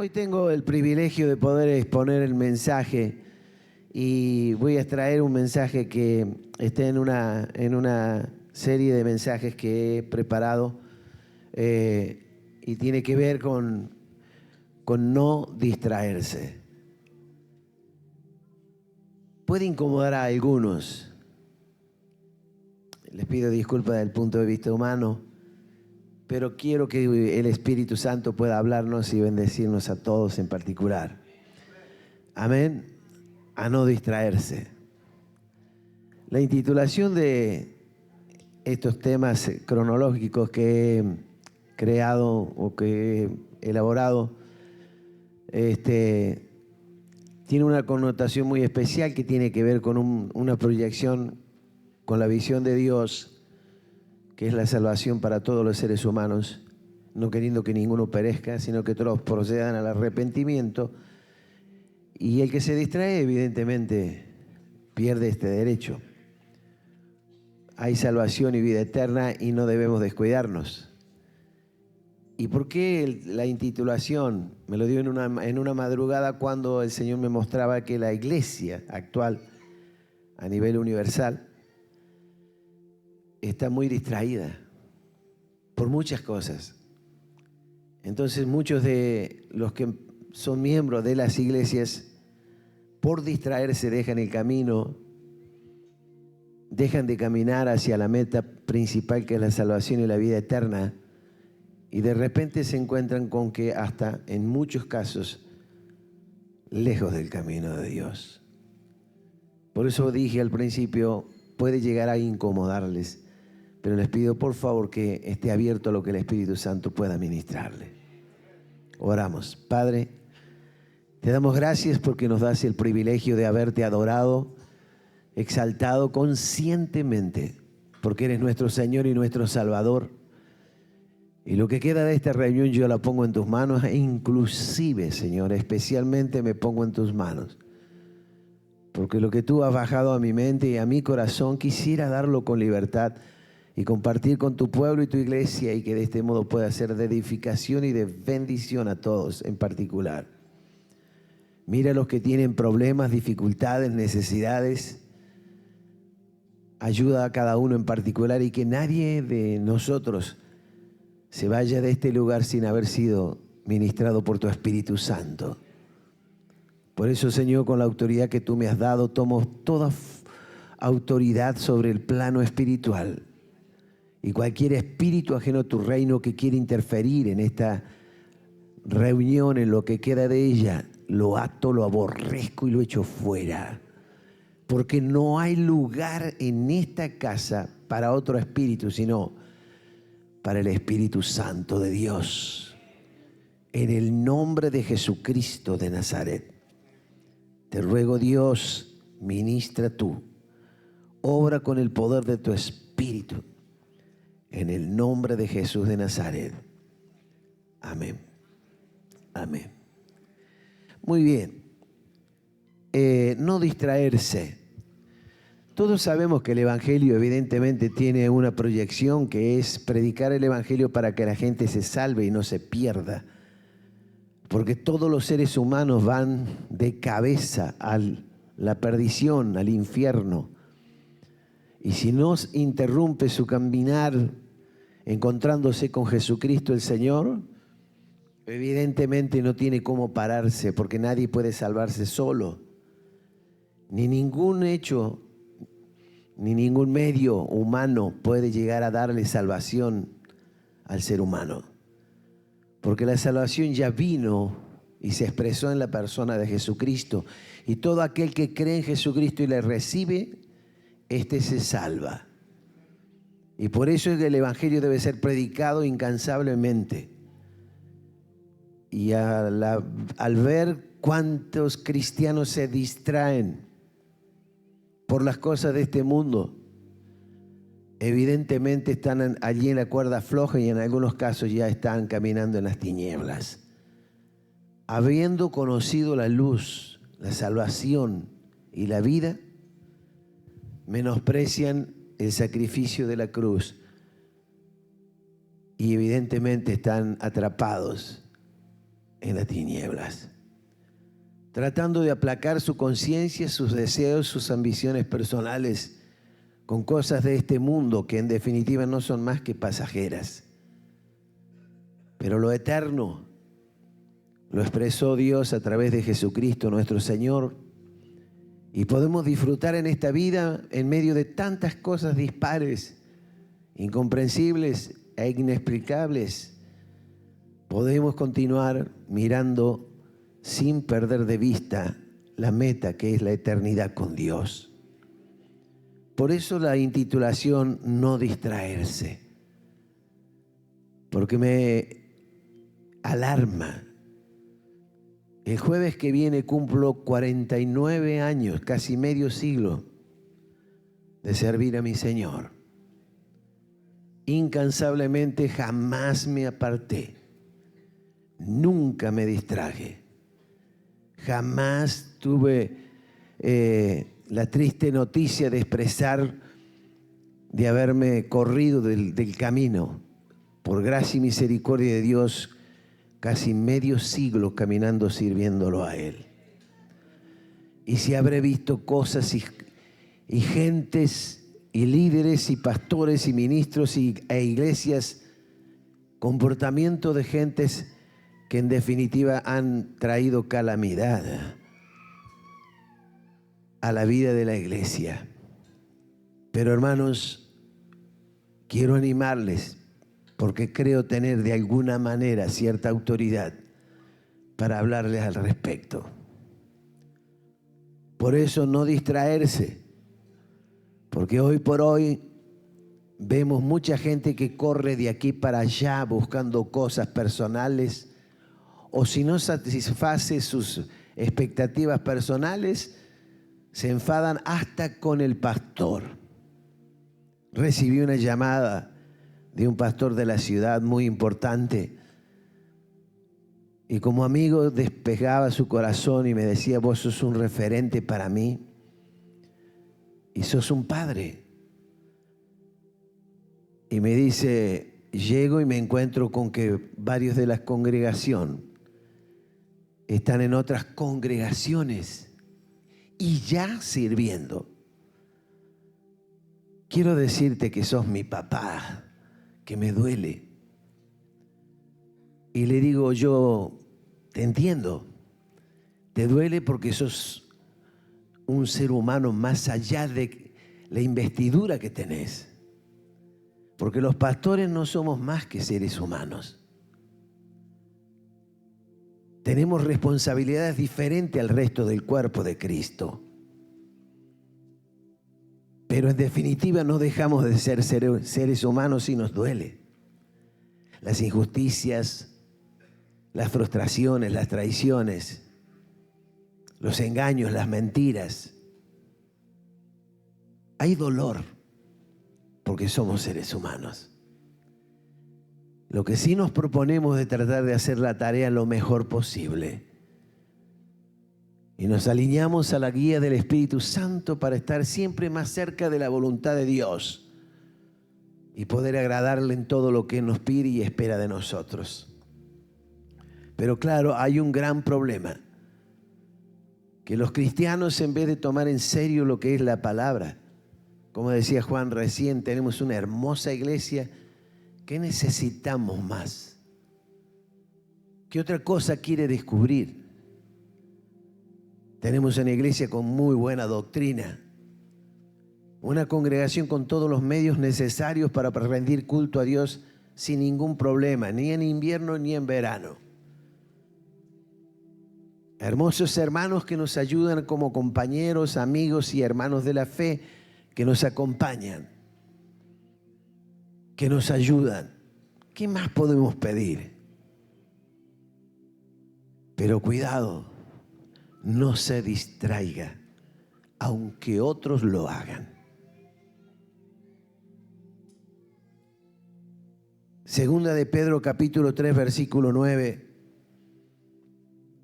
Hoy tengo el privilegio de poder exponer el mensaje y voy a extraer un mensaje que está en una serie de mensajes que he preparado y tiene que ver con no distraerse. Puede incomodar a algunos. Les pido disculpas desde el punto de vista humano, pero quiero que el Espíritu Santo pueda hablarnos y bendecirnos a todos en particular. Amén. A no distraerse. La intitulación de estos temas cronológicos que he creado o que he elaborado tiene una connotación muy especial que tiene que ver con una proyección con la visión de Dios, que es la salvación para todos los seres humanos, no queriendo que ninguno perezca, sino que todos procedan al arrepentimiento. Y el que se distrae, evidentemente, pierde este derecho. Hay salvación y vida eterna y no debemos descuidarnos. ¿Y por qué la intitulación? Me lo dio en una madrugada cuando el Señor me mostraba que la iglesia actual, a nivel universal, está muy distraída por muchas cosas. Entonces muchos de los que son miembros de las iglesias, por distraerse dejan el camino, dejan de caminar hacia la meta principal, que es la salvación y la vida eterna, y de repente se encuentran con que hasta en muchos casos lejos del camino de Dios. Por eso dije al principio, puede llegar a incomodarles, pero les pido por favor que esté abierto a lo que el Espíritu Santo pueda ministrarle. Oramos. Padre, te damos gracias porque nos das el privilegio de haberte adorado, exaltado conscientemente, porque eres nuestro Señor y nuestro Salvador. Y lo que queda de esta reunión yo la pongo en tus manos, e inclusive, Señor, especialmente me pongo en tus manos. Porque lo que tú has bajado a mi mente y a mi corazón, quisiera darlo con libertad y compartir con tu pueblo y tu iglesia, y que de este modo pueda ser de edificación y de bendición a todos en particular. Mira a los que tienen problemas, dificultades, necesidades. Ayuda a cada uno en particular y que nadie de nosotros se vaya de este lugar sin haber sido ministrado por tu Espíritu Santo. Por eso, Señor, con la autoridad que tú me has dado, tomo toda autoridad sobre el plano espiritual. Y cualquier espíritu ajeno a tu reino que quiera interferir en esta reunión, en lo que queda de ella, lo ato, lo aborrezco y lo echo fuera. Porque no hay lugar en esta casa para otro espíritu, sino para el Espíritu Santo de Dios. En el nombre de Jesucristo de Nazaret, te ruego, Dios, ministra tú, obra con el poder de tu Espíritu, en el nombre de Jesús de Nazaret. Amén. Amén. Muy bien. No distraerse. Todos sabemos que el Evangelio evidentemente tiene una proyección, que es predicar el Evangelio para que la gente se salve y no se pierda. Porque todos los seres humanos van de cabeza a la perdición, al infierno. Y si no interrumpe su caminar encontrándose con Jesucristo el Señor, evidentemente no tiene cómo pararse, porque nadie puede salvarse solo. Ni ningún hecho, ni ningún medio humano puede llegar a darle salvación al ser humano. Porque la salvación ya vino y se expresó en la persona de Jesucristo. Y todo aquel que cree en Jesucristo y le recibe, éste se salva. Y por eso es que el Evangelio debe ser predicado incansablemente. Y al ver cuántos cristianos se distraen por las cosas de este mundo, evidentemente están allí en la cuerda floja y en algunos casos ya están caminando en las tinieblas. Habiendo conocido la luz, la salvación y la vida, menosprecian el sacrificio de la cruz y evidentemente están atrapados en las tinieblas, tratando de aplacar su conciencia, sus deseos, sus ambiciones personales con cosas de este mundo que en definitiva no son más que pasajeras. Pero lo eterno lo expresó Dios a través de Jesucristo nuestro Señor, y podemos disfrutar en esta vida en medio de tantas cosas dispares, incomprensibles e inexplicables. Podemos continuar mirando sin perder de vista la meta, que es la eternidad con Dios. Por eso la intitulación No distraerse, porque me alarma. El jueves que viene cumplo 49 años, casi medio siglo, de servir a mi Señor. Incansablemente jamás me aparté, nunca me distraje, jamás tuve la triste noticia de expresar de haberme corrido del camino. Por gracia y misericordia de Dios, casi medio siglo caminando sirviéndolo a Él. Y si habré visto cosas y gentes y líderes y pastores y ministros e iglesias, comportamiento de gentes que en definitiva han traído calamidad a la vida de la iglesia. Pero hermanos, quiero animarles, porque creo tener de alguna manera cierta autoridad para hablarles al respecto. Por eso no distraerse, porque hoy por hoy vemos mucha gente que corre de aquí para allá buscando cosas personales, o si no satisface sus expectativas personales, se enfadan hasta con el pastor. Recibí una llamada de un pastor de la ciudad muy importante, y como amigo despejaba su corazón y me decía: vos sos un referente para mí y sos un padre. Y me dice, llego y me encuentro con que varios de la congregación están en otras congregaciones y ya sirviendo. Quiero decirte que sos mi papá, que me duele. Y le digo yo, te entiendo, te duele porque sos un ser humano más allá de la investidura que tenés. Porque los pastores no somos más que seres humanos. Tenemos responsabilidades diferentes al resto del cuerpo de Cristo. Pero en definitiva no dejamos de ser seres humanos y nos duele. Las injusticias, las frustraciones, las traiciones, los engaños, las mentiras. Hay dolor porque somos seres humanos. Lo que sí nos proponemos es tratar de hacer la tarea lo mejor posible. Y nos alineamos a la guía del Espíritu Santo para estar siempre más cerca de la voluntad de Dios y poder agradarle en todo lo que nos pide y espera de nosotros. Pero claro, hay un gran problema, que los cristianos, en vez de tomar en serio lo que es la palabra, como decía Juan recién, tenemos una hermosa iglesia. ¿Qué necesitamos más? ¿Qué otra cosa quiere descubrir? Tenemos una iglesia con muy buena doctrina, una congregación con todos los medios necesarios para rendir culto a Dios sin ningún problema, ni en invierno ni en verano. Hermosos hermanos que nos ayudan como compañeros, amigos y hermanos de la fe, que nos acompañan, que nos ayudan. ¿Qué más podemos pedir? Pero cuidado, no se distraiga, aunque otros lo hagan. Segunda de Pedro capítulo 3 versículo 9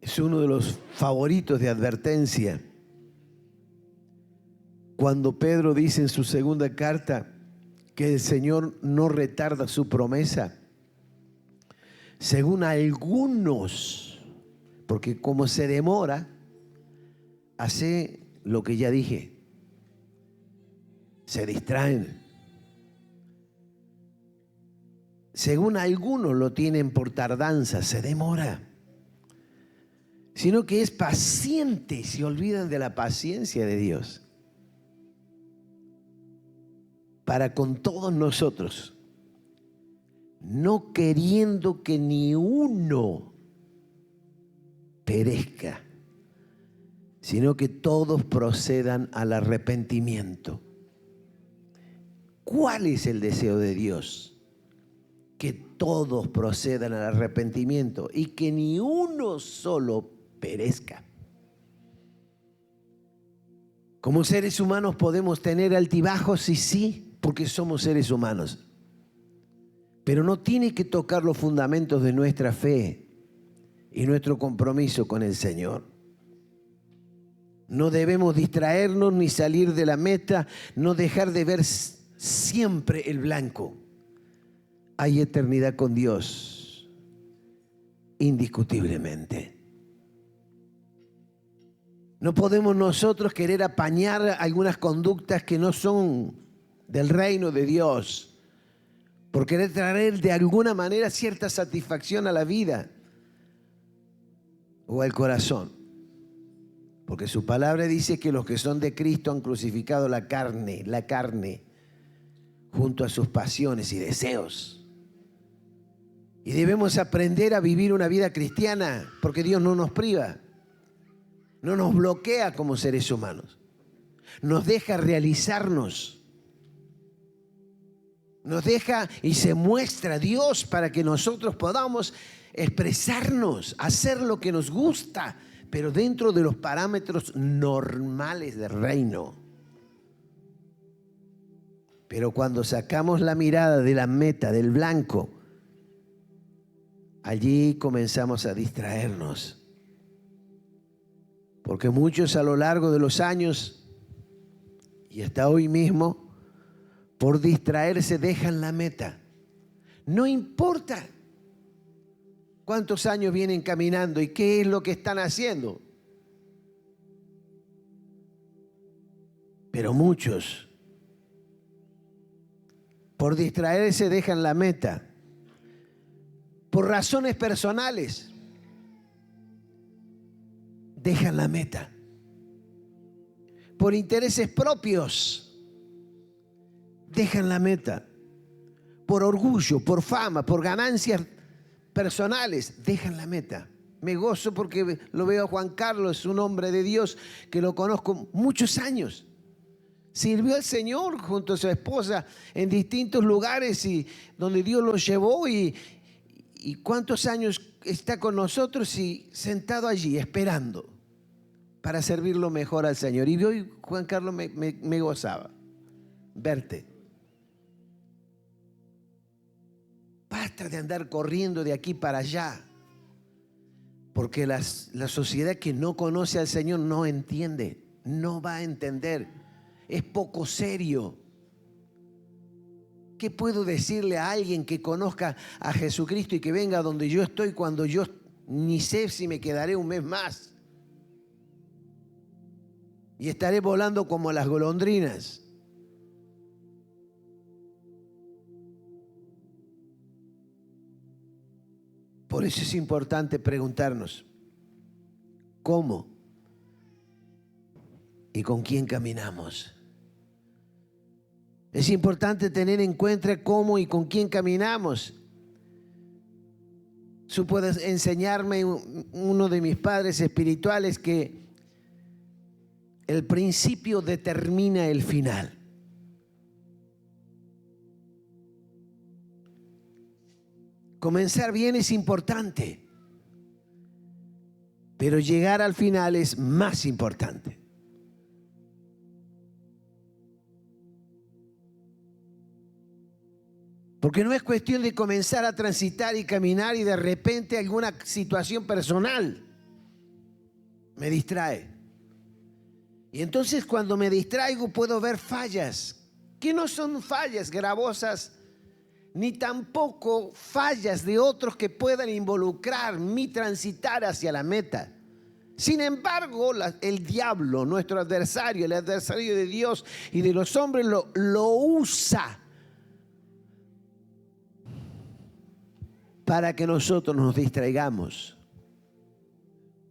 es uno de los favoritos de advertencia. Cuando Pedro dice en su segunda carta que el Señor no retarda su promesa, según algunos Porque como se demora, hace lo que ya dije. Se distraen. Según algunos lo tienen por tardanza, se demora. Sino que es paciente y se olvidan de la paciencia de Dios para con todos nosotros, no queriendo que ni uno perezca, sino que todos procedan al arrepentimiento. ¿Cuál es el deseo de Dios? Que todos procedan al arrepentimiento y que ni uno solo perezca. Como seres humanos podemos tener altibajos, y sí, porque somos seres humanos. Pero no tiene que tocar los fundamentos de nuestra fe y nuestro compromiso con el Señor. No debemos distraernos ni salir de la meta, no dejar de ver siempre el blanco. Hay eternidad con Dios, indiscutiblemente. No podemos nosotros querer apañar algunas conductas que no son del reino de Dios, por querer traer de alguna manera cierta satisfacción a la vida o al corazón. Porque su palabra dice que los que son de Cristo han crucificado la carne, junto a sus pasiones y deseos. Y debemos aprender a vivir una vida cristiana, porque Dios no nos priva, no nos bloquea como seres humanos, nos deja realizarnos, nos deja y se muestra Dios para que nosotros podamos expresarnos, hacer lo que nos gusta, pero dentro de los parámetros normales del reino. Pero cuando sacamos la mirada de la meta, del blanco, allí comenzamos a distraernos. Porque muchos a lo largo de los años y hasta hoy mismo, por distraerse dejan la meta. No importa cuántos años vienen caminando y qué es lo que están haciendo. Pero muchos, por distraerse dejan la meta. Por razones personales, dejan la meta. Por intereses propios, dejan la meta. Por orgullo, por fama, por ganancias personales, dejan la meta. Me gozo porque lo veo a Juan Carlos, un hombre de Dios que lo conozco muchos años. Sirvió al Señor junto a su esposa en distintos lugares y donde Dios lo llevó y cuántos años está con nosotros y sentado allí esperando para servirlo mejor al Señor. Y hoy, Juan Carlos, me gozaba verte. Basta de andar corriendo de aquí para allá, porque la sociedad que no conoce al Señor no entiende, no va a entender. Es poco serio. ¿Qué puedo decirle a alguien que conozca a Jesucristo y que venga donde yo estoy cuando yo ni sé si me quedaré un mes más? Y estaré volando como las golondrinas. Por eso es importante preguntarnos cómo y con quién caminamos. Es importante tener en cuenta cómo y con quién caminamos. Supo enseñarme uno de mis padres espirituales que el principio determina el final. Comenzar bien es importante, pero llegar al final es más importante. Porque no es cuestión de comenzar a transitar y caminar y de repente alguna situación personal me distrae. Y entonces cuando me distraigo puedo ver fallas, que no son fallas gravosas ni tampoco fallas de otros que puedan involucrar mi transitar hacia la meta. Sin embargo, el diablo, nuestro adversario, el adversario de Dios y de los hombres, lo usa para que nosotros nos distraigamos.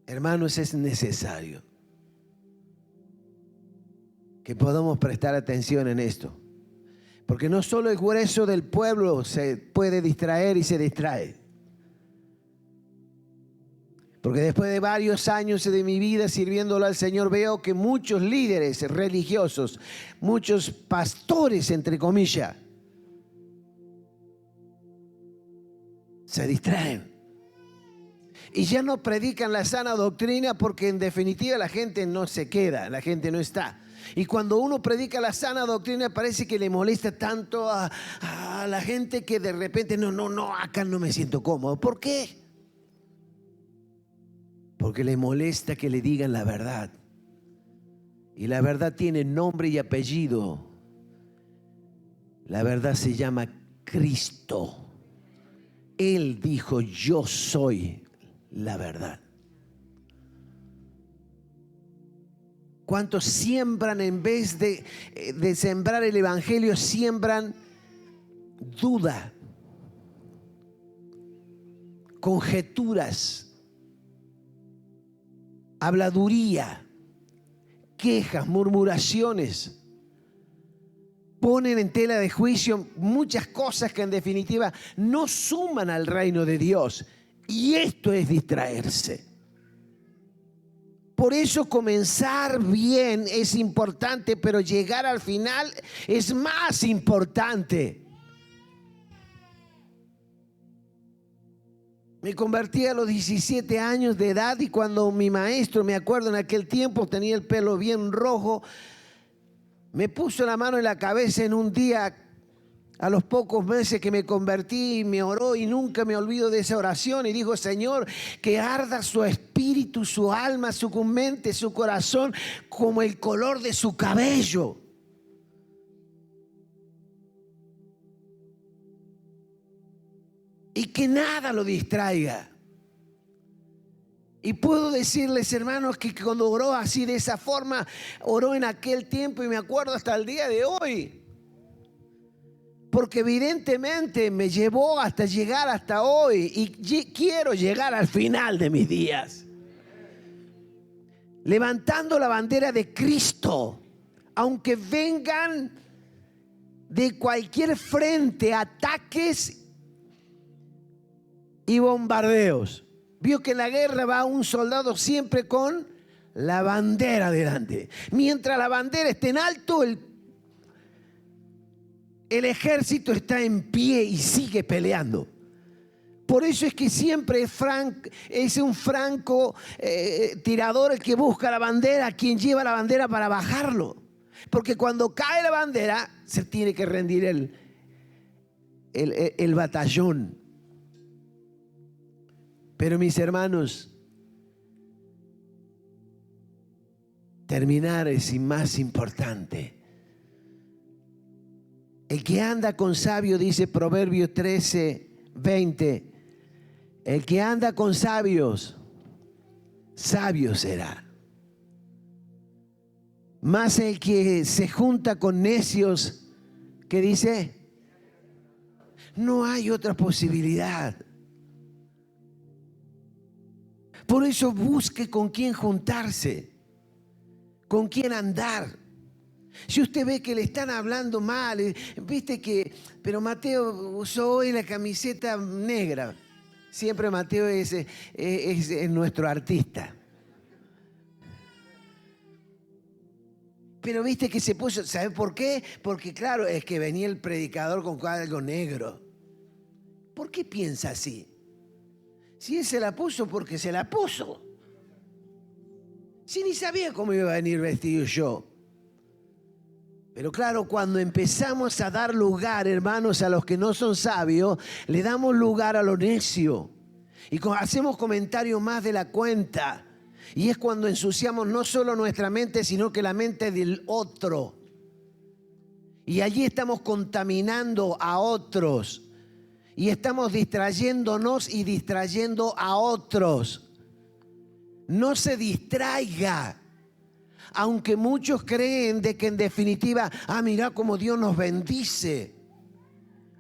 Hermanos, es necesario que podamos prestar atención en esto. Porque no solo el grueso del pueblo se puede distraer y se distrae. Porque después de varios años de mi vida sirviéndolo al Señor, veo que muchos líderes religiosos, muchos pastores, entre comillas, se distraen. Y ya no predican la sana doctrina porque en definitiva la gente no se queda, la gente no está. Y cuando uno predica la sana doctrina parece que le molesta tanto a la gente que de repente no, acá no me siento cómodo. ¿Por qué? Porque le molesta que le digan la verdad. Y la verdad tiene nombre y apellido. La verdad se llama Cristo. Él dijo, yo soy la verdad. ¿Cuántos siembran en vez de sembrar el evangelio, siembran duda, conjeturas, habladuría, quejas, murmuraciones? Ponen en tela de juicio muchas cosas que en definitiva no suman al reino de Dios. Y esto es distraerse. Por eso comenzar bien es importante, pero llegar al final es más importante. Me convertí a los 17 años de edad y cuando mi maestro, me acuerdo en aquel tiempo, tenía el pelo bien rojo, me puso la mano en la cabeza en un día, a los pocos meses que me convertí, me oró y nunca me olvido de esa oración y dijo, Señor, que arda su espíritu, su alma, su mente, su corazón como el color de su cabello. Y que nada lo distraiga. Y puedo decirles, hermanos, que cuando oró así de esa forma, oró en aquel tiempo y me acuerdo hasta el día de hoy. Porque evidentemente me llevó hasta llegar hasta hoy y quiero llegar al final de mis días. Levantando la bandera de Cristo, aunque vengan de cualquier frente ataques y bombardeos. Vio que en la guerra va un soldado siempre con la bandera delante. Mientras la bandera esté en alto, el ejército está en pie y sigue peleando. Por eso es que siempre es un franco tirador el que busca la bandera, quien lleva la bandera para bajarlo. Porque cuando cae la bandera, se tiene que rendir el batallón. Pero mis hermanos, terminar es más importante. El que anda con sabio, dice Proverbios 13:20, el que anda con sabios, sabio será. Mas el que se junta con necios, ¿qué dice? No hay otra posibilidad. Por eso busque con quién juntarse, con quién andar. Si usted ve que le están hablando mal, viste que, pero Mateo usó hoy la camiseta negra. Siempre Mateo es nuestro artista. Pero viste que se puso, ¿sabe por qué? Porque claro, es que venía el predicador con algo negro. ¿Por qué piensa así? Si él se la puso porque se la puso. Si ni sabía cómo iba a venir vestido yo. Pero claro, cuando empezamos a dar lugar, hermanos, a los que no son sabios, le damos lugar a lo necio. Y hacemos comentarios más de la cuenta. Y es cuando ensuciamos no solo nuestra mente, sino que la mente del otro. Y allí estamos contaminando a otros. Y estamos distrayéndonos y distrayendo a otros. No se distraiga. Aunque muchos creen de que en definitiva, mira cómo Dios nos bendice.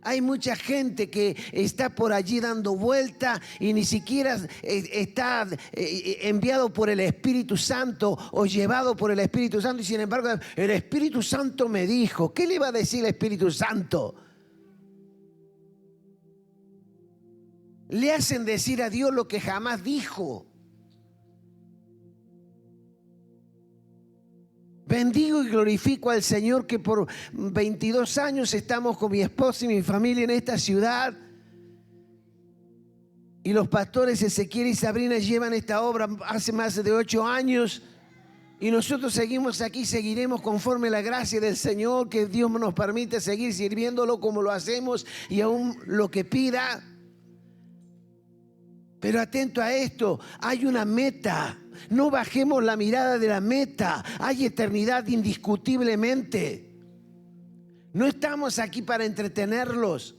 Hay mucha gente que está por allí dando vuelta y ni siquiera está enviado por el Espíritu Santo o llevado por el Espíritu Santo. Y sin embargo, el Espíritu Santo me dijo. ¿Qué le iba a decir el Espíritu Santo? Le hacen decir a Dios lo que jamás dijo. Bendigo y glorifico al Señor que por 22 años estamos con mi esposa y mi familia en esta ciudad. Y los pastores Ezequiel y Sabrina llevan esta obra hace más de 8 años. Y nosotros seguimos aquí, seguiremos conforme a la gracia del Señor, que Dios nos permite seguir sirviéndolo como lo hacemos y aún lo que pida. Pero atento a esto, hay una meta. No bajemos la mirada de la meta. Hay eternidad indiscutiblemente. No estamos aquí para entretenerlos.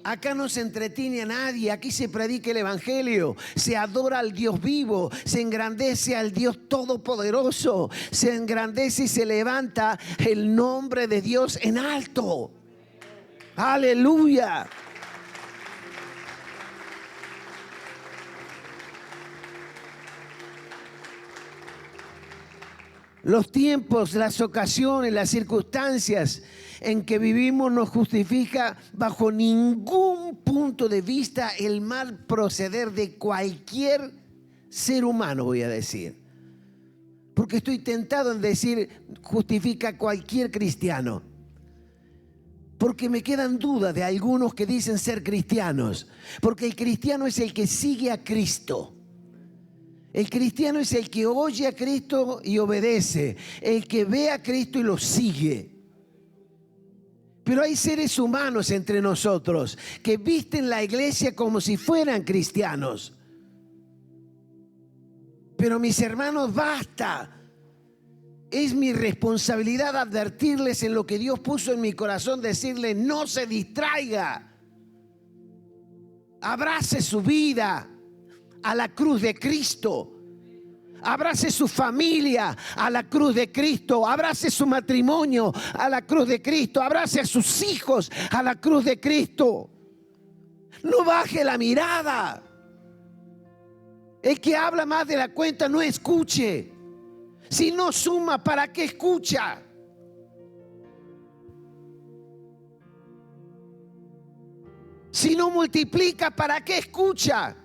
Acá no se entretiene a nadie, aquí se predica el Evangelio, se adora al Dios vivo, se engrandece al Dios todopoderoso, se engrandece y se levanta el nombre de Dios en alto. Aleluya. Los tiempos, las ocasiones, las circunstancias en que vivimos no justifica bajo ningún punto de vista el mal proceder de cualquier ser humano, voy a decir. Porque estoy tentado en decir justifica cualquier cristiano. Porque me quedan dudas de algunos que dicen ser cristianos. Porque el cristiano es el que sigue a Cristo. El cristiano es el que oye a Cristo y obedece, el que ve a Cristo y lo sigue. Pero hay seres humanos entre nosotros que visten la iglesia como si fueran cristianos. Pero mis hermanos, basta. Es mi responsabilidad advertirles en lo que Dios puso en mi corazón, decirles no se distraiga. Abrace su vida a la cruz de Cristo. Abrace su familia a la cruz de Cristo. Abrace su matrimonio a la cruz de Cristo. Abrace a sus hijos a la cruz de Cristo. No baje la mirada. El que habla más de la cuenta no escuche. Si no suma, ¿para qué escucha? Si no multiplica, ¿para qué escucha?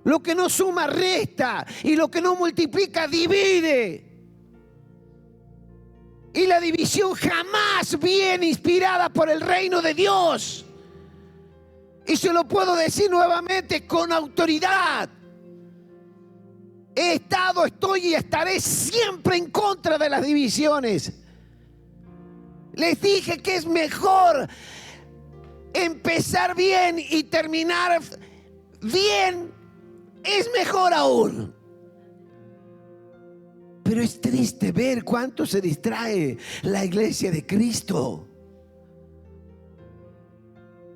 Lo que no suma resta y lo que no multiplica divide. Y la división jamás viene inspirada por el reino de Dios. Y se lo puedo decir nuevamente con autoridad. He estado, estoy y estaré siempre en contra de las divisiones. Les dije que es mejor empezar bien y terminar bien. Es mejor aún. Pero es triste ver cuánto se distrae la iglesia de Cristo.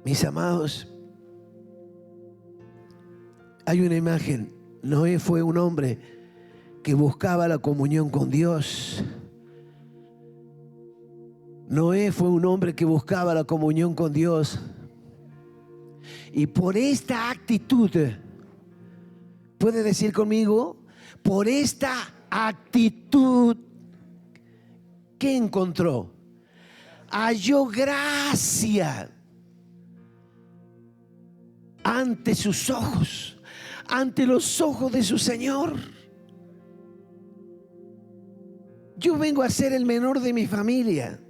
Mis amados, hay una imagen. Noé fue un hombre que buscaba la comunión con Dios. Noé fue un hombre que buscaba la comunión con Dios. Y por esta actitud, ¿puede decir conmigo? Por esta actitud, ¿qué encontró? Halló gracia ante sus ojos, ante los ojos de su Señor. Yo vengo a ser el menor de mi familia.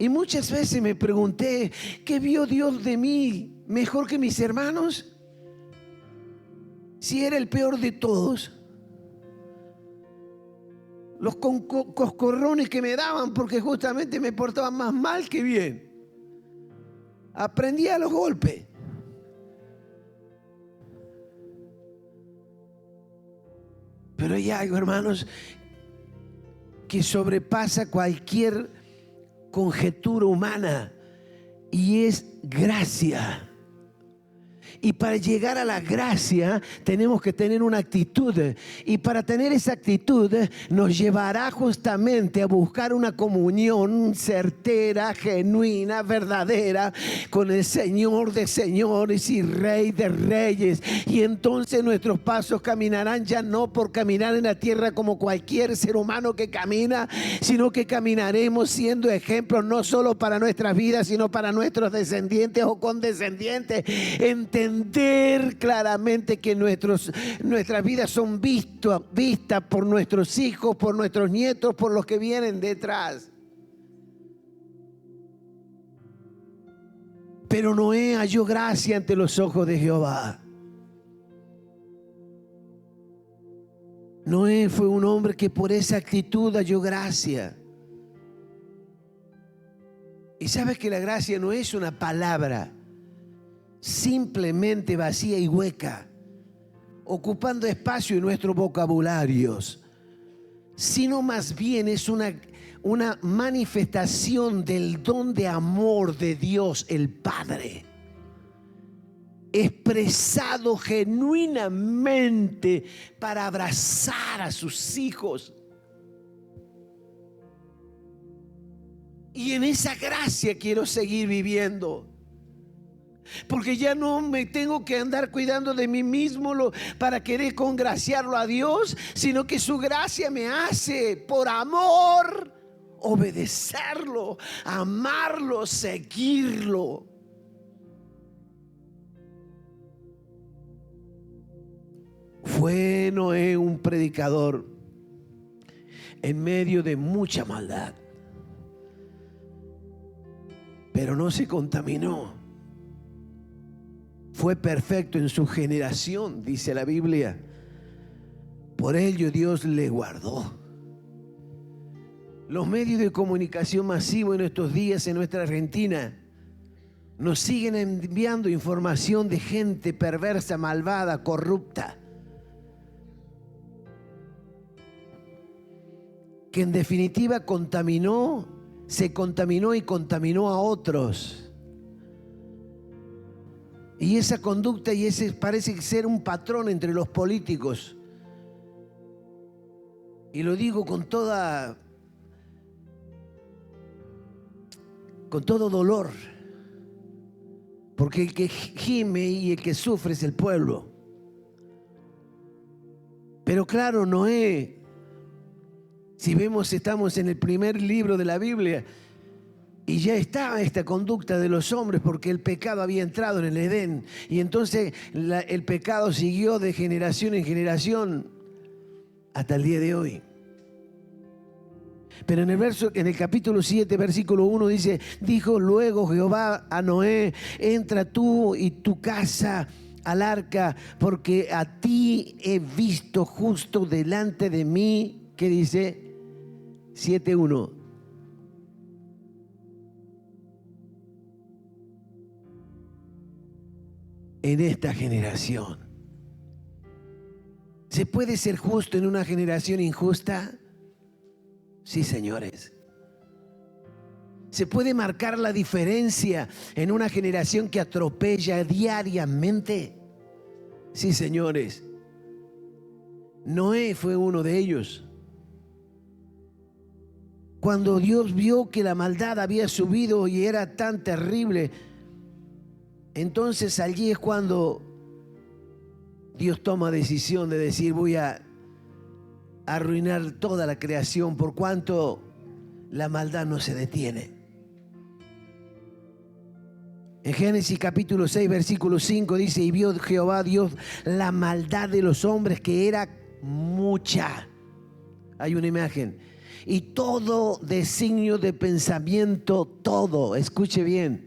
Y muchas veces me pregunté, ¿qué vio Dios de mí mejor que mis hermanos? Si era el peor de todos. Los coscorrones que me daban porque justamente me portaban más mal que bien. Aprendí a los golpes. Pero hay algo, hermanos, que sobrepasa cualquier conjetura humana y es gracia. Y para llegar a la gracia tenemos que tener una actitud. Y para tener esa actitud nos llevará justamente a buscar una comunión certera, genuina, verdadera con el Señor de señores y Rey de reyes. Y entonces nuestros pasos caminarán ya no por caminar en la tierra como cualquier ser humano que camina, sino que caminaremos siendo ejemplos no solo para nuestras vidas, sino para nuestros descendientes o condescendientes. Entender claramente que nuestras vidas son vistas por nuestros hijos, por nuestros nietos, por los que vienen detrás. Pero Noé halló gracia ante los ojos de Jehová. Noé fue un hombre que por esa actitud halló gracia. Y sabes que la gracia no es una palabra simplemente vacía y hueca, ocupando espacio en nuestros vocabularios, sino más bien es una manifestación del don de amor de Dios el Padre, expresado genuinamente para abrazar a sus hijos. Y en esa gracia quiero seguir viviendo. Porque ya no me tengo que andar cuidando de mí mismo para querer congraciarlo a Dios, sino que su gracia me hace por amor obedecerlo, amarlo, seguirlo. Fue Noé un predicador en medio de mucha maldad, pero no se contaminó. Fue perfecto en su generación, dice la Biblia. Por ello Dios le guardó. Los medios de comunicación masivos en estos días en nuestra Argentina nos siguen enviando información de gente perversa, malvada, corrupta, que en definitiva se contaminó y contaminó a otros. Y esa conducta y ese parece ser un patrón entre los políticos. Y lo digo con todo dolor, porque el que gime y el que sufre es el pueblo. Pero claro, Noé, si vemos, estamos en el primer libro de la Biblia, y ya estaba esta conducta de los hombres porque el pecado había entrado en el Edén. Y entonces el pecado siguió de generación en generación hasta el día de hoy. Pero en el capítulo 7, versículo 1 dice: dijo luego Jehová a Noé: entra tú y tu casa al arca, porque a ti he visto justo delante de mí. ¿Qué dice? 7:1. En esta generación. ¿Se puede ser justo en una generación injusta? Sí, señores. ¿Se puede marcar la diferencia en una generación que atropella diariamente? Sí, señores. Noé fue uno de ellos. Cuando Dios vio que la maldad había subido y era tan terrible, entonces allí es cuando Dios toma decisión de decir: voy a arruinar toda la creación por cuanto la maldad no se detiene. En Génesis capítulo 6 versículo 5 dice: y vio Jehová Dios la maldad de los hombres, que era mucha. Hay una imagen. Y todo designio de pensamiento, todo, escuche bien,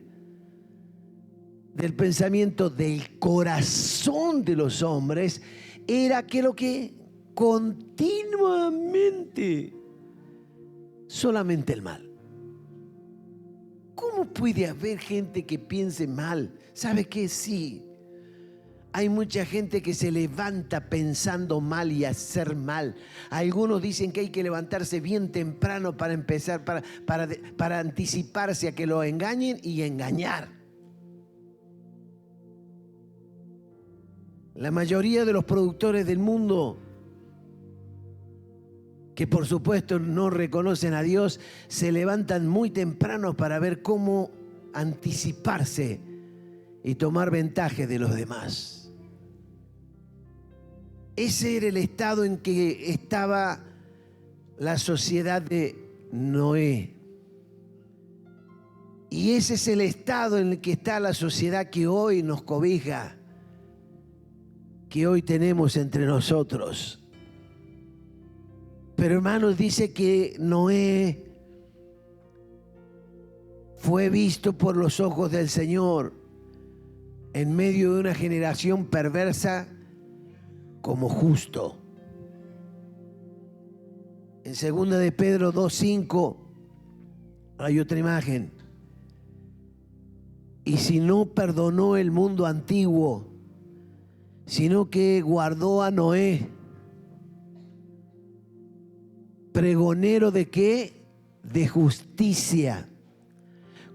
del pensamiento del corazón de los hombres era que lo que continuamente solamente el mal. ¿Cómo puede haber gente que piense mal? ¿Sabe qué? Sí, Hay mucha gente que se levanta pensando mal y hacer mal. Algunos dicen que hay que levantarse bien temprano para empezar, para anticiparse a que lo engañen y engañar. La mayoría de los productores del mundo, que por supuesto no reconocen a Dios, se levantan muy temprano para ver cómo anticiparse y tomar ventaja de los demás. Ese era el estado en que estaba la sociedad de Noé. Y ese es el estado en el que está la sociedad que hoy nos cobija, que hoy tenemos entre nosotros. Pero hermanos, dice que Noé fue visto por los ojos del Señor en medio de una generación perversa como justo. En 2 de Pedro 2:5 hay otra imagen. Y si no perdonó el mundo antiguo, sino que guardó a Noé, pregonero de ¿qué? De justicia,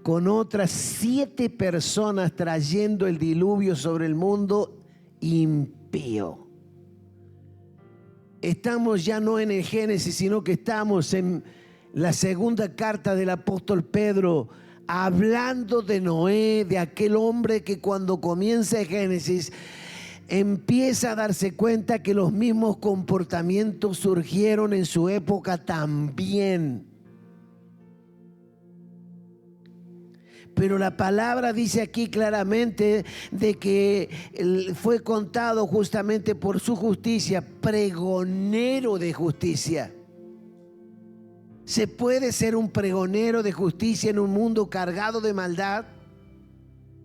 con otras 7 personas trayendo el diluvio sobre el mundo impío. Estamos ya no en el Génesis, sino que estamos en la segunda carta del apóstol Pedro, hablando de Noé, de aquel hombre que cuando comienza el Génesis empieza a darse cuenta que los mismos comportamientos surgieron en su época también. Pero la palabra dice aquí claramente de que fue contado justamente por su justicia, pregonero de justicia. ¿Se puede ser un pregonero de justicia en un mundo cargado de maldad?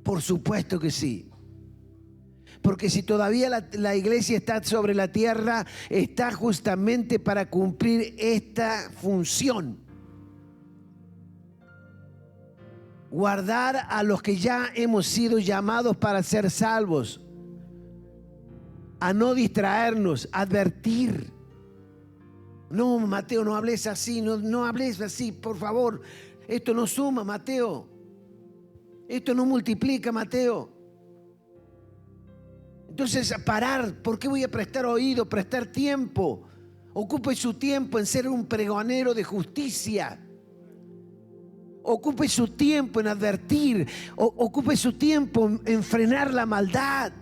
Por supuesto que sí. Porque si todavía la iglesia está sobre la tierra, está justamente para cumplir esta función. Guardar a los que ya hemos sido llamados para ser salvos, a no distraernos, advertir. No, Mateo, no hables así, no hables así, por favor. Esto no suma, Mateo. Esto no multiplica, Mateo. Entonces, a parar. ¿Por qué voy a prestar oído, prestar tiempo? Ocupe su tiempo en ser un pregonero de justicia. Ocupe su tiempo en advertir. Ocupe su tiempo en frenar la maldad.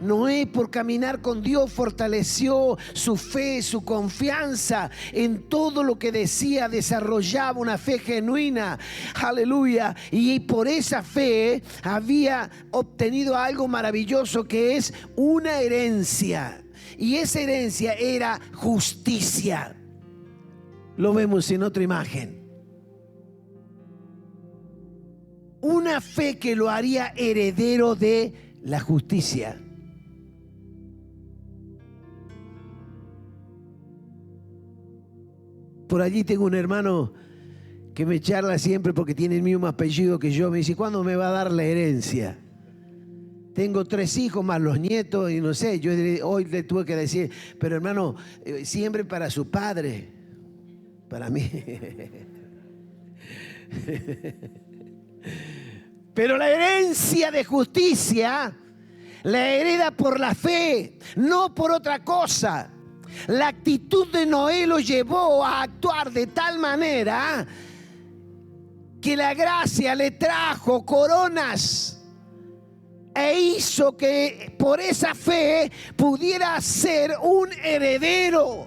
Noé, por caminar con Dios, fortaleció su fe, su confianza en todo lo que decía, desarrollaba una fe genuina. Aleluya. Y por esa fe había obtenido algo maravilloso, que es una herencia. Y esa herencia era justicia. Lo vemos en otra imagen. Una fe que lo haría heredero de la justicia. Por allí tengo un hermano que me charla siempre porque tiene el mismo apellido que yo. Me dice, ¿cuándo me va a dar la herencia? Tengo 3 hijos más los nietos y no sé. Yo hoy le tuve que decir, pero hermano, siempre para su padre, para mí. Pero la herencia de justicia la hereda por la fe, no por otra cosa. La actitud de Noé lo llevó a actuar de tal manera que la gracia le trajo coronas e hizo que por esa fe pudiera ser un heredero.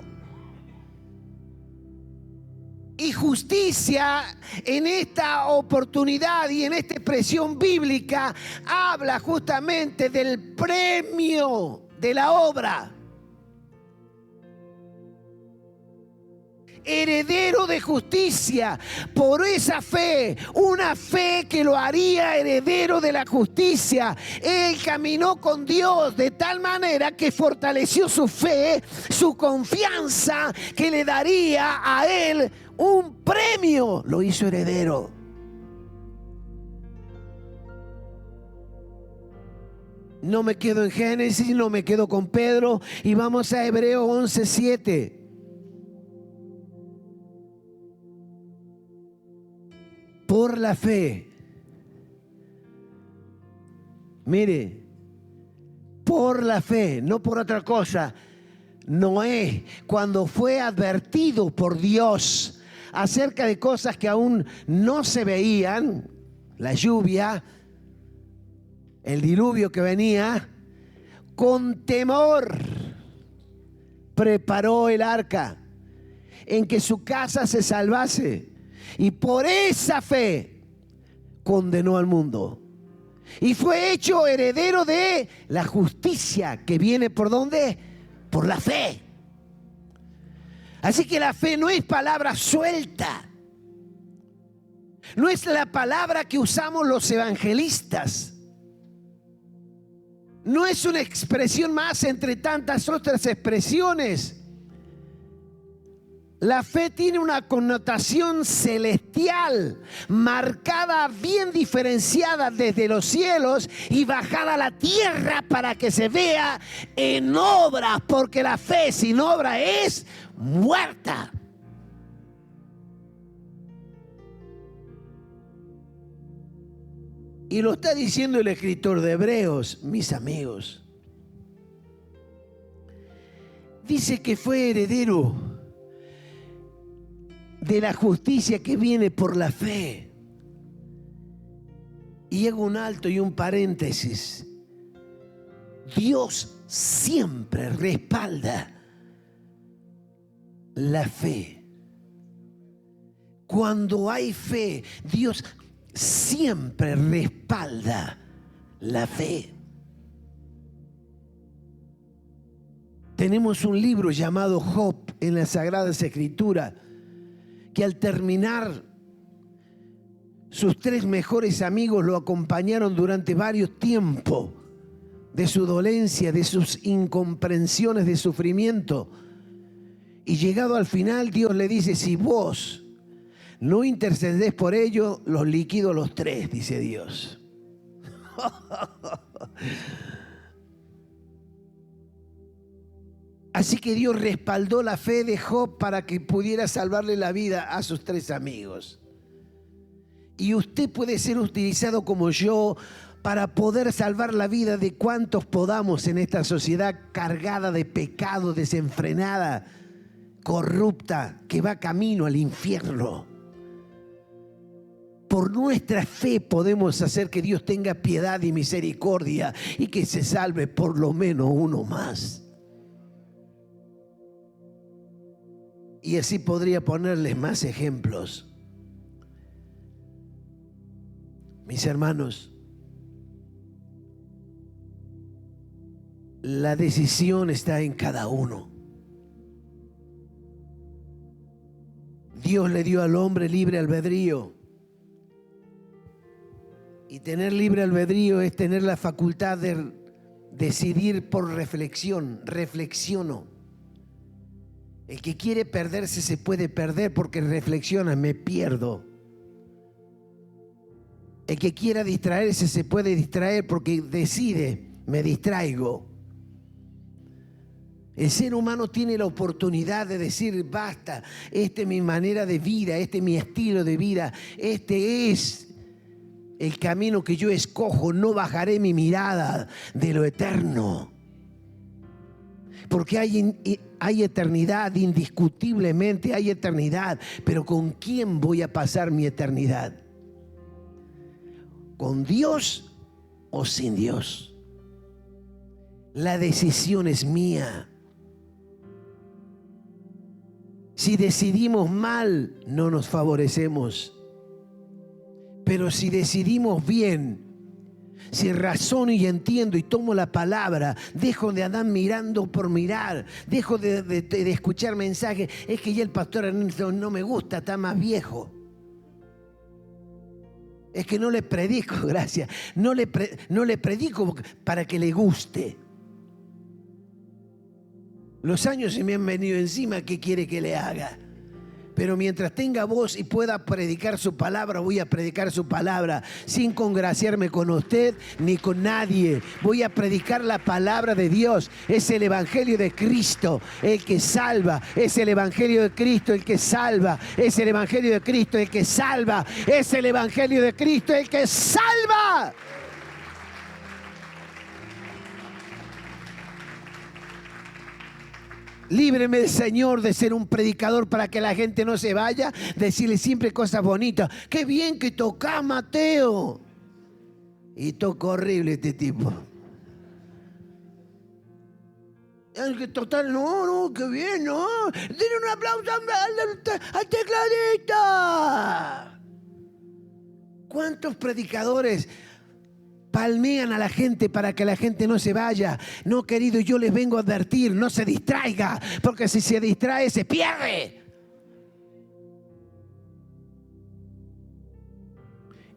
Y justicia en esta oportunidad y en esta expresión bíblica habla justamente del premio de la obra. Heredero de justicia por esa fe, una fe que lo haría heredero de la justicia. Él caminó con Dios de tal manera que fortaleció su fe, su confianza, que le daría a él un premio. Lo hizo heredero. No me quedo en Génesis, no me quedo con Pedro. Y vamos a Hebreos 11:7. Por la fe. Mire, por la fe, no por otra cosa. Noé, cuando fue advertido por Dios acerca de cosas que aún no se veían, la lluvia, el diluvio que venía, con temor preparó el arca en que su casa se salvase, y por esa fe condenó al mundo y fue hecho heredero de la justicia que viene ¿por dónde? Por la fe. Así que la fe no es palabra suelta, no es la palabra que usamos los evangelistas, no es una expresión más entre tantas otras expresiones. La fe tiene una connotación celestial, marcada, bien diferenciada desde los cielos y bajada a la tierra para que se vea en obras, porque la fe sin obra es muerta. Y lo está diciendo el escritor de Hebreos, mis amigos. Dice que fue heredero de la justicia que viene por la fe. Y hago un alto y un paréntesis. Dios siempre respalda la fe. Cuando hay fe, Dios siempre respalda la fe. Tenemos un libro llamado Job en las Sagradas Escrituras, que al terminar sus 3 mejores amigos lo acompañaron durante varios tiempos de su dolencia, de sus incomprensiones, de sufrimiento. Y llegado al final, Dios le dice: si vos no intercedés por ello, los liquido los 3, dice Dios. Así que Dios respaldó la fe de Job para que pudiera salvarle la vida a sus 3 amigos. Y usted puede ser utilizado como yo para poder salvar la vida de cuantos podamos en esta sociedad cargada de pecado, desenfrenada, corrupta, que va camino al infierno. Por nuestra fe podemos hacer que Dios tenga piedad y misericordia y que se salve por lo menos uno más. Y así podría ponerles más ejemplos. Mis hermanos, la decisión está en cada uno. Dios le dio al hombre libre albedrío. Y tener libre albedrío es tener la facultad de decidir por reflexión. Reflexiono. El que quiere perderse se puede perder porque reflexiona: me pierdo. El que quiera distraerse se puede distraer porque decide: me distraigo. El ser humano tiene la oportunidad de decir: basta, esta es mi manera de vida, este es mi estilo de vida, este es el camino que yo escojo, no bajaré mi mirada de lo eterno. Porque hay eternidad, indiscutiblemente hay eternidad, pero ¿con quién voy a pasar mi eternidad? ¿Con Dios o sin Dios? La decisión es mía. Si decidimos mal, no nos favorecemos. Pero si decidimos bien, si razono y entiendo y tomo la palabra, dejo de andar mirando por mirar, dejo de escuchar mensajes: es que ya el pastor no me gusta, está más viejo. Es que no le predico, gracias, no le predico para que le guste. Los años se me han venido encima, ¿qué quiere que le haga? Pero mientras tenga voz y pueda predicar su palabra, voy a predicar su palabra sin congraciarme con usted ni con nadie. Voy a predicar la palabra de Dios. Es el evangelio de Cristo el que salva. Es el evangelio de Cristo el que salva. Es el evangelio de Cristo el que salva. Es el evangelio de Cristo el que salva. Líbreme, Señor, de ser un predicador para que la gente no se vaya, decirle siempre cosas bonitas. ¡Qué bien que toca, Mateo! Y toca horrible este tipo. Total, no, qué bien, no. Denle un aplauso al tecladista. ¿Cuántos predicadores palmean a la gente para que la gente no se vaya? No, querido, yo les vengo a advertir, no se distraiga, porque si se distrae se pierde.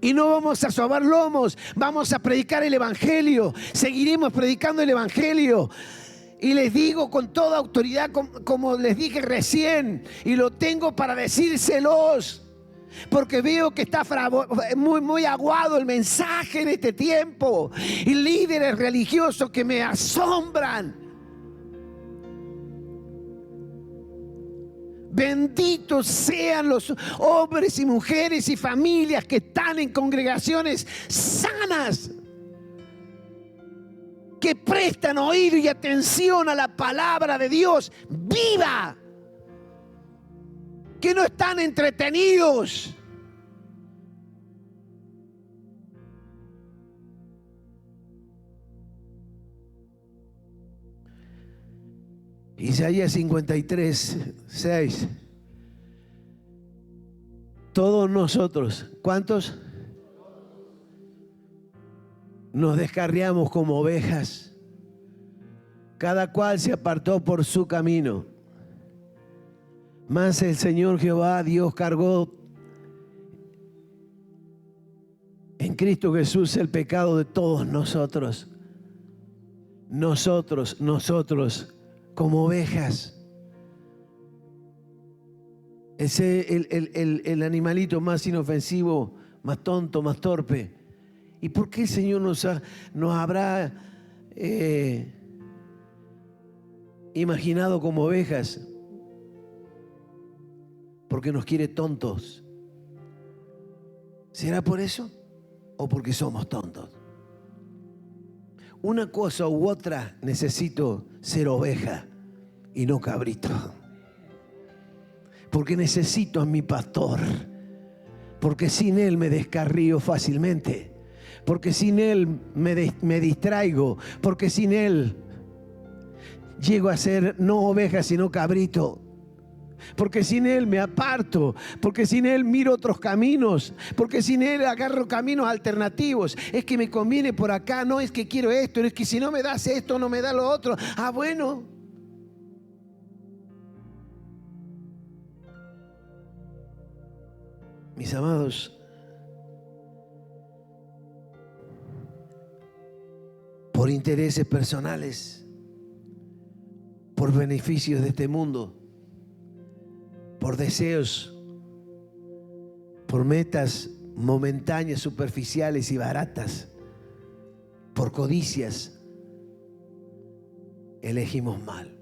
Y no vamos a sobar lomos, vamos a predicar el evangelio, seguiremos predicando el evangelio. Y les digo con toda autoridad, como les dije recién, y lo tengo para decírselos, porque veo que está muy aguado el mensaje en este tiempo. Y líderes religiosos que me asombran. Benditos sean los hombres y mujeres y familias que están en congregaciones sanas, que prestan oído y atención a la palabra de Dios viva, que no están entretenidos. Isaías 53:6. Todos nosotros, ¿cuántos? Nos descarriamos como ovejas. Cada cual se apartó por su camino. Mas el Señor Jehová, Dios, cargó en Cristo Jesús el pecado de todos nosotros. Nosotros, como ovejas. Ese el animalito más inofensivo, más tonto, más torpe. ¿Y por qué el Señor nos habrá imaginado como ovejas? Porque nos quiere tontos. ¿Será por eso? ¿O porque somos tontos? Una cosa u otra, necesito ser oveja y no cabrito. Porque necesito a mi pastor. Porque sin él me descarrío fácilmente. Porque sin él me distraigo. Porque sin él llego a ser no oveja sino cabrito. Porque sin él me aparto, porque sin él miro otros caminos, porque sin él agarro caminos alternativos. Es que me conviene por acá, no es que quiero esto, no es que si no me das esto, no me da lo otro. Ah, bueno. Mis amados, por intereses personales, por beneficios de este mundo, por deseos, por metas momentáneas, superficiales y baratas, por codicias, elegimos mal.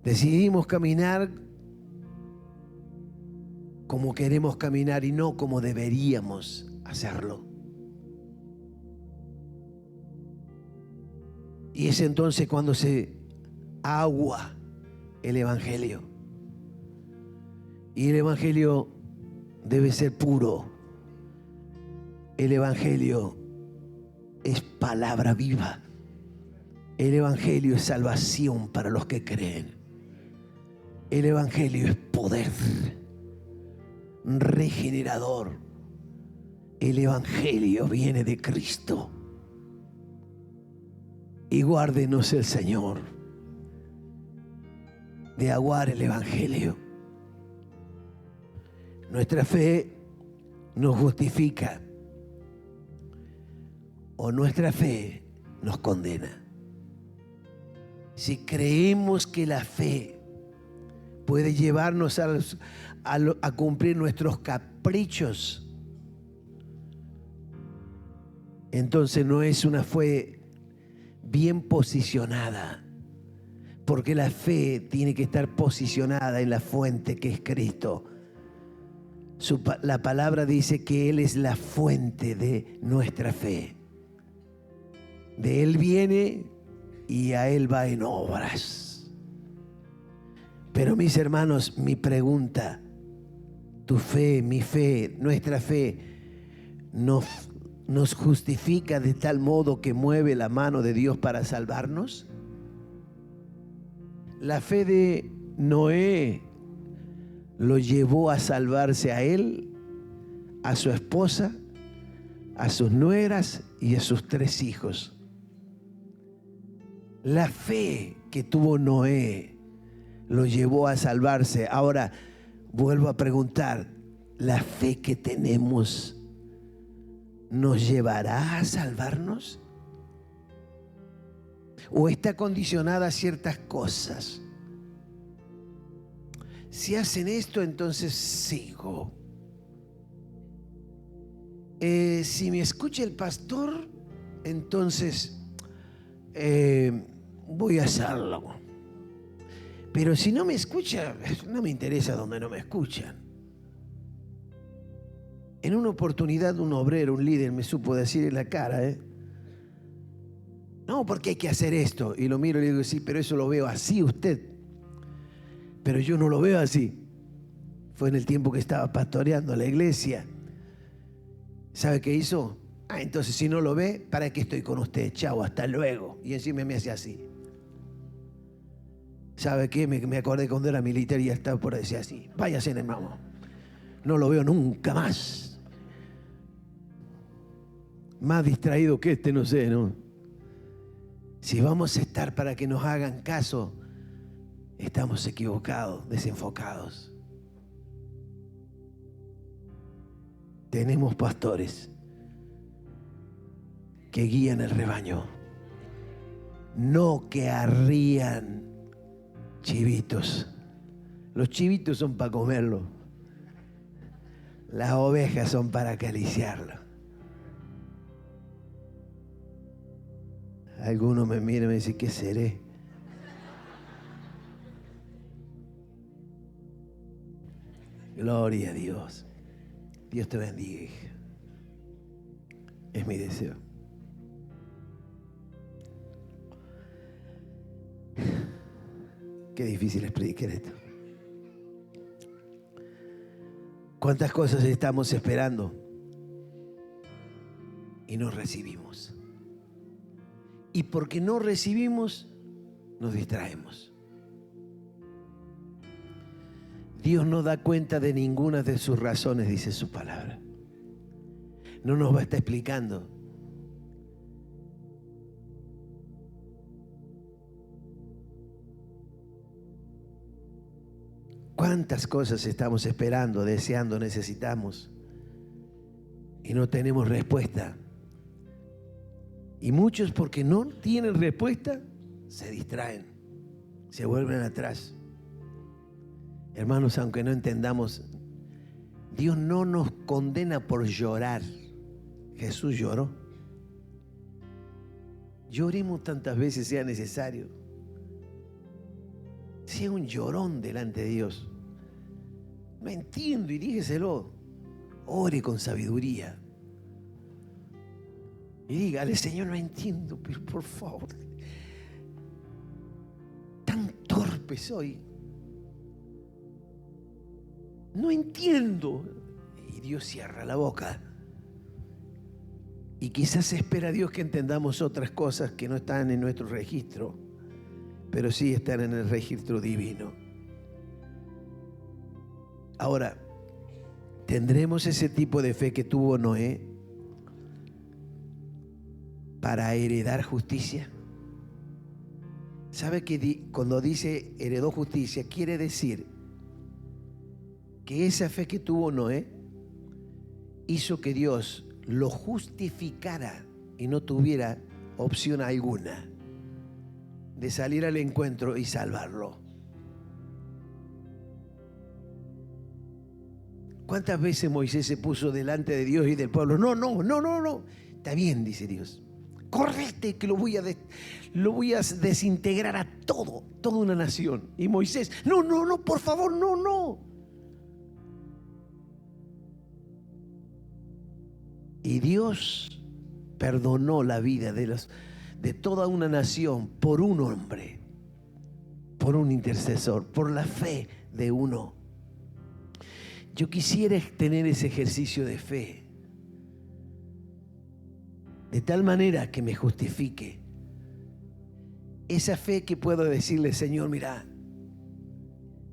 Decidimos caminar como queremos caminar y no como deberíamos hacerlo. Y es entonces cuando se agua el evangelio. Y el evangelio debe ser puro. El evangelio es palabra viva. El evangelio es salvación para los que creen. El evangelio es poder regenerador. El evangelio viene de Cristo. Y guárdenos el Señor de aguar el evangelio. Nuestra fe nos justifica o nuestra fe nos condena. Si creemos que la fe puede llevarnos a cumplir nuestros caprichos, entonces no es una fe bien posicionada, porque la fe tiene que estar posicionada en la fuente que es Cristo. La palabra dice que Él es la fuente de nuestra fe. De Él viene y a Él va en obras. Pero mis hermanos, mi pregunta, tu fe, mi fe, nuestra fe, ¿nos justifica de tal modo que mueve la mano de Dios para salvarnos? La fe de Noé lo llevó a salvarse a él, a su esposa, a sus nueras y a sus 3 hijos. La fe que tuvo Noé lo llevó a salvarse. Ahora, vuelvo a preguntar, ¿la fe que tenemos nos llevará a salvarnos? ¿O está condicionada a ciertas cosas? Si hacen esto, entonces sigo. Si me escucha el pastor, entonces voy a hacerlo. Pero si no me escucha, no me interesa donde no me escuchan. En una oportunidad un obrero, un líder me supo decir en la cara, no, porque hay que hacer esto. Y lo miro y le digo, sí, pero eso lo veo así usted. Pero yo no lo veo así. Fue en el tiempo que estaba pastoreando la iglesia. ¿Sabe qué hizo? Entonces si no lo ve, ¿para qué estoy con usted? Chao, hasta luego. Y encima me hace así. ¿Sabe qué? Me acordé cuando era militar y ya estaba por decir así. Váyase, hermano. No lo veo nunca más. Más distraído que no sé, ¿no? Si vamos a estar para que nos hagan caso, estamos equivocados, desenfocados. Tenemos pastores que guían el rebaño, no que arrían chivitos. Los chivitos son para comerlo, las ovejas son para acariciarlo. Algunos me miran y me dicen, ¿qué seré? Gloria a Dios. Dios te bendiga, hija. Es mi deseo. Qué difícil es predicar esto. ¿Cuántas cosas estamos esperando y no recibimos? Y porque no recibimos, nos distraemos. Dios no da cuenta de ninguna de sus razones, dice su palabra. No nos va a estar explicando. ¿Cuántas cosas estamos esperando, deseando, necesitamos y no tenemos respuesta? Y muchos, porque no tienen respuesta, se distraen, se vuelven atrás. Hermanos, aunque no entendamos, Dios no nos condena por llorar. Jesús lloró. Lloremos tantas veces sea necesario. Sea un llorón delante de Dios. No entiendo y dígeselo. Ore con sabiduría. Y dígale, Señor, no entiendo, pero por favor, tan torpe soy. No entiendo. Y Dios cierra la boca. Y quizás espera a Dios que entendamos otras cosas que no están en nuestro registro, pero sí están en el registro divino. Ahora, ¿tendremos ese tipo de fe que tuvo Noé para heredar justicia? ¿Sabe que cuando dice heredó justicia, quiere decir que esa fe que tuvo Noé hizo que Dios lo justificara y no tuviera opción alguna de salir al encuentro y salvarlo? ¿Cuántas veces Moisés se puso delante de Dios y del pueblo? No. Está bien, dice Dios. Correte, que lo voy a desintegrar a toda una nación. Y Moisés, no, por favor, no. Y Dios perdonó la vida de toda una nación por un hombre, por un intercesor, por la fe de uno. Yo quisiera tener ese ejercicio de fe, de tal manera que me justifique. Esa fe que puedo decirle, Señor, mira,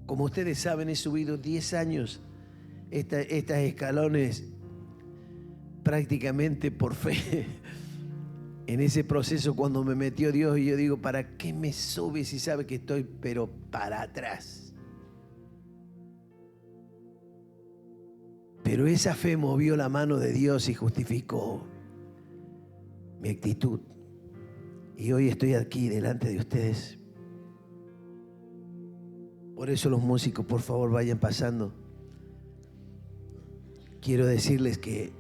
como ustedes saben, he subido 10 años estas escalones prácticamente por fe. En ese proceso, cuando me metió Dios, y yo digo, ¿para qué me sube si sabe que estoy pero para atrás? Pero esa fe movió la mano de Dios y justificó mi actitud. Y hoy estoy aquí delante de ustedes. Por eso los músicos, por favor, vayan pasando. Quiero decirles que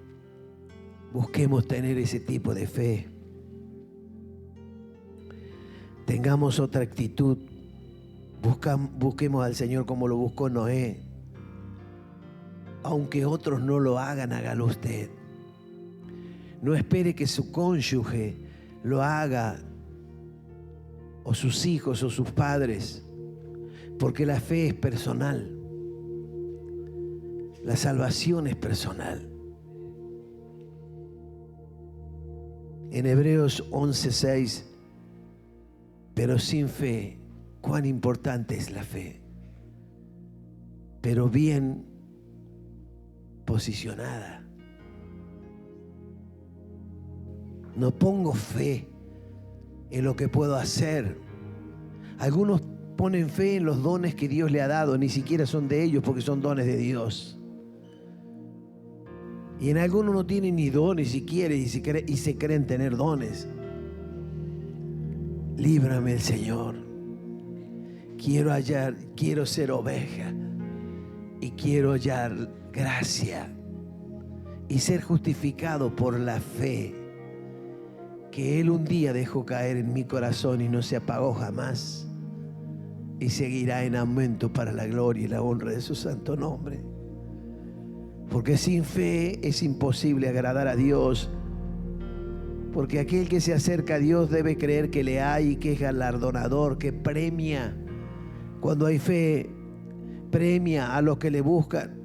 busquemos tener ese tipo de fe. Tengamos otra actitud. Busquemos al Señor como lo buscó Noé. Aunque otros no lo hagan, hágalo usted. No espere que su cónyuge lo haga, o sus hijos, o sus padres, porque la fe es personal. La salvación es personal. En Hebreos 11:6, pero sin fe, cuán importante es la fe, pero bien posicionada. No pongo fe en lo que puedo hacer. Algunos ponen fe en los dones que Dios le ha dado, ni siquiera son de ellos porque son dones de Dios. Y en algunos no tienen ni dones siquiera y se creen tener dones. Líbrame el Señor. Quiero ser oveja y quiero hallar gracia y ser justificado por la fe que Él un día dejó caer en mi corazón y no se apagó jamás, y seguirá en aumento para la gloria y la honra de su santo nombre. Porque sin fe es imposible agradar a Dios, porque aquel que se acerca a Dios debe creer que le hay y que es galardonador, que premia. Cuando hay fe, premia a los que le buscan.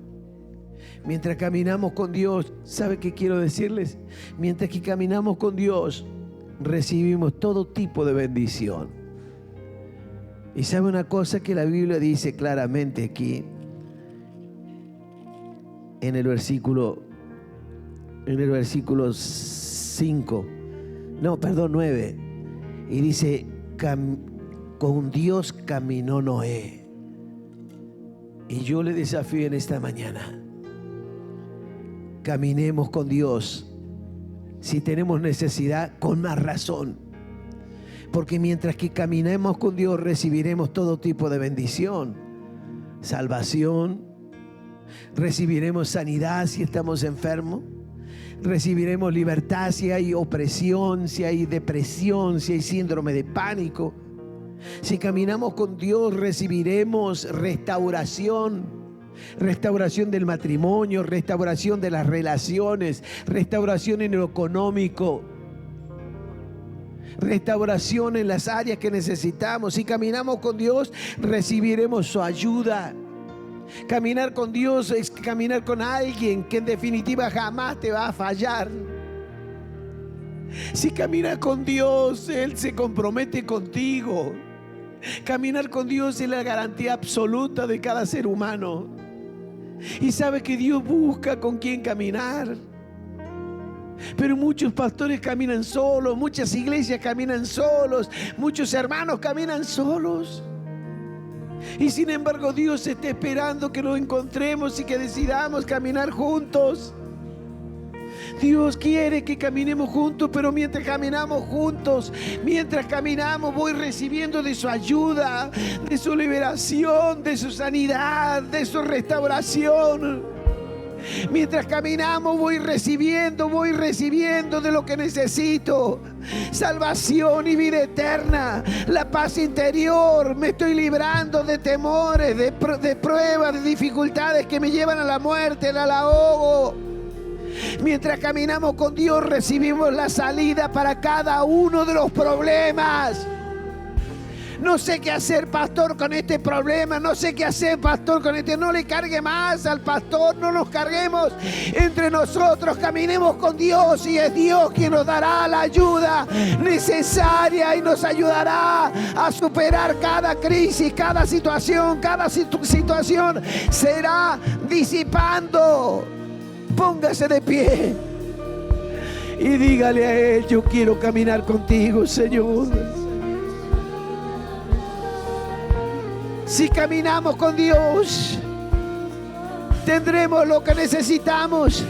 Mientras caminamos con Dios, ¿sabe qué quiero decirles? Mientras que caminamos con Dios, recibimos todo tipo de bendición. Y sabe una cosa que la Biblia dice claramente aquí, en el versículo 9, y dice, con Dios caminó Noé. Y yo le desafío en esta mañana, caminemos con Dios. Si tenemos necesidad, con más razón, porque mientras que caminemos con Dios recibiremos todo tipo de bendición, salvación, recibiremos sanidad si estamos enfermos, recibiremos libertad si hay opresión, si hay depresión, si hay síndrome de pánico. Si caminamos con Dios recibiremos restauración del matrimonio, restauración de las relaciones, restauración en lo económico, restauración en las áreas que necesitamos. Si caminamos con Dios recibiremos su ayuda. Caminar con Dios es caminar con alguien que en definitiva jamás te va a fallar. Si caminas con Dios, Él se compromete contigo. Caminar con Dios es la garantía absoluta de cada ser humano. Y sabe que Dios busca con quién caminar. Pero muchos pastores caminan solos, muchas iglesias caminan solos, muchos hermanos caminan solos. Y sin embargo Dios está esperando que lo encontremos y que decidamos caminar juntos. Dios quiere que caminemos juntos, pero mientras caminamos juntos, mientras caminamos, voy recibiendo de su ayuda, de su liberación, de su sanidad, de su restauración. Mientras caminamos voy recibiendo de lo que necesito. Salvación y vida eterna, la paz interior. Me estoy librando de temores, de pruebas, de dificultades que me llevan a la muerte, al ahogo. Mientras caminamos con Dios recibimos la salida para cada uno de los problemas. No sé qué hacer, pastor, con este problema. No sé qué hacer, pastor, con este. No le cargue más al pastor. No nos carguemos entre nosotros. Caminemos con Dios y es Dios quien nos dará la ayuda necesaria y nos ayudará a superar cada crisis, cada situación. Cada situación será disipando. Póngase de pie y dígale a Él: yo quiero caminar contigo, Señor. Si caminamos con Dios, tendremos lo que necesitamos.